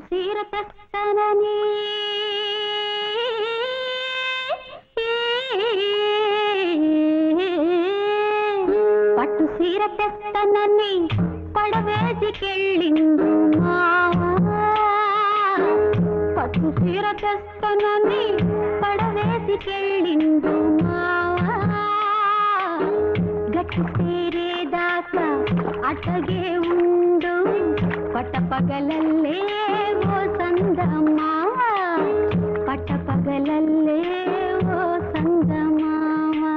సీర తెస్తానని పట్టు సీర తెస్తానని పడవేసికెళ్ళిండు మావా పట్టు సీర తెస్తానని పడవేసికెళ్ళిండు మావా గట్టు సేరేదాకా అటగే ఉండు పట్టపగలల్లే ఓ సందమావా పట్టపగలల్లే ఓ సందమావా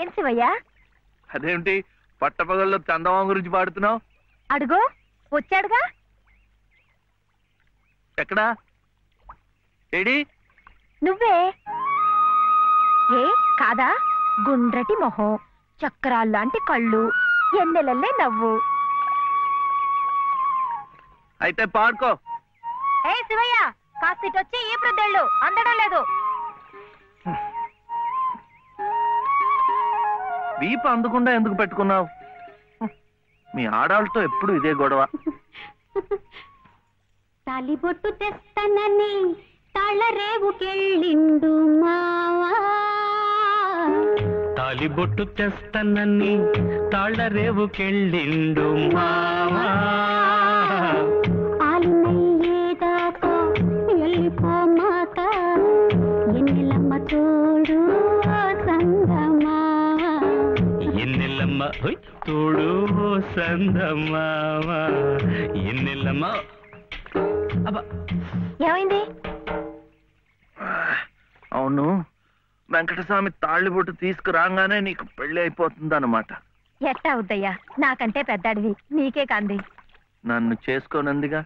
ఏం శివయ్యా? అదేమిటి పట్టపగల్లో చందమా గురించి పాడుతున్నావు? అడుగు వచ్చాడుగా. ఎక్కడా? ఏడి? నువ్వే. ఏ కాదా? గుండ్రటి మొహం, చక్రాల్లాంటి కళ్ళు, ఎన్నెలల్లే నవ్వు. అయితే పాడుకో. ఏ శివయ్య, కాస్తిటొచ్చి ఈ ప్రద్దెళ్ళు అందడం లేదు. వీపు అందకుండా ఎందుకు పెట్టుకున్నావు? మీ ఆడాళ్ళతో ఎప్పుడు ఇదే గొడవ. తాలిబొట్టు తెస్తానని తాళరేవుకెళ్ళిండు మావా తాలిబొట్టు తెస్తానని తాళరేవుకెళ్ళిండు మావా ఆలినయ్యేదాకా వెళ్ళిపోమాక ఎన్నెలమ్మ తోడు సందమావా ఎన్నెల్లమ్మ తోడు సందమావా ఎన్నెల్లమ్మ. ఏమైంది? అవును, వెంకటస్వామి తాళ్ళిబొట్టు తీసుకురాగానే నీకు పెళ్లి అయిపోతుంది అన్నమాట. ఎట్టా అవుద్దయ్యా, నాకంటే పెద్దాడివి, నీకే కంది. నన్ను చేసుకోనందిగా,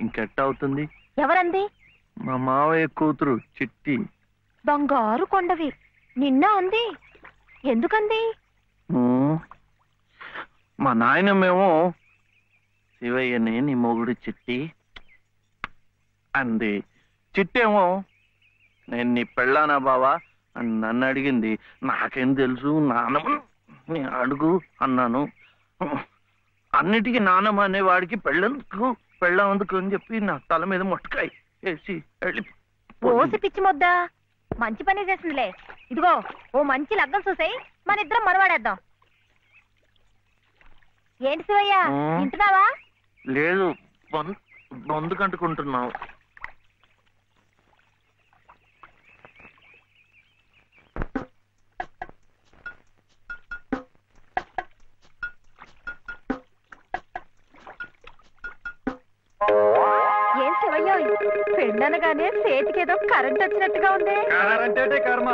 ఇంకెట్ట అవుతుంది? ఎవరంది? మా మావయ్య కూతురు చిట్టి. బంగారు కొండవి, నిన్న అంది. ఎందుకంది? మా నాయనమేమో శివయ్యని నీ మొగుడు చిట్టి అంది. చిట్టేమో నేను నీ పెళ్ళానా బావా అని నన్ను అడిగింది. నాకేం తెలుసు, నానమ్మ నీ అడుగు అన్నాను. అన్నిటికీ నానమ్మ అనేవాడికి పెళ్ళందుకు అని చెప్పి నా తల మీద మొట్టకాయ వేసి వెళ్ళి పోసి పిచ్చి మొద్దా, మంచి పని చేసిందిలే. ఇదిగో ఓ మంచి లగ్గం చూసాయి, మన ఇద్దరం మరవాడేద్దాం. ఏంటి శివయ్య, వింటున్నావా? లేదు, బొందు కంటుకుంటున్నావు. ఏం శివయ్య, పెళ్ళనగానే చేతికేదో కరెంట్ వచ్చినట్టుగా ఉంది. కరెంటే కర్మ,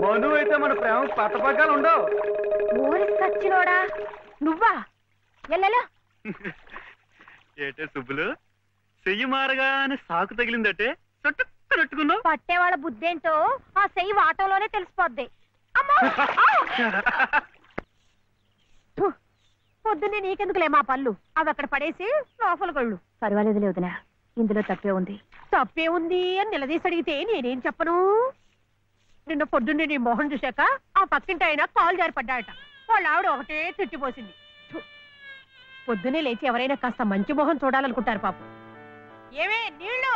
మధు అయితే మన ప్రేమ పట్టపగ్గాలు ఉండవు. ఊరి సచ్చినోడా నువ్వా? ఎల్లెలా ఏటే సుబ్బులు, చెయ్యి మారగానే సాకు తగిలిందటే చుట్టుకున్నావు. పట్టేవాళ్ళ బుద్ధేంటో ఆ చెయ్యి వాటంలోనే తెలిసిపోద్ది. పొద్దున్నే నీకెందుకులే మా పళ్ళు, అవి అక్కడ పడేసి లోపల కొళ్ళు. పర్వాలేదు లేదునా, ఇందులో తప్పే ఉంది. తప్పే ఉంది అని నిలదీసి అడిగితే నేనేం చెప్పను? నిన్న పొద్దున్నే నీ మోహన్ చూశాక ఆ పక్కింటి అయినా కాలు జారిపడ్డాయట. వాళ్ళ ఆవిడ ఒకటే తిట్టిపోసింది. పొద్దునే లేచి ఎవరైనా కాస్త మంచి మొహం చూడాలనుకుంటారు పాపం. ఏమే నీళ్ళు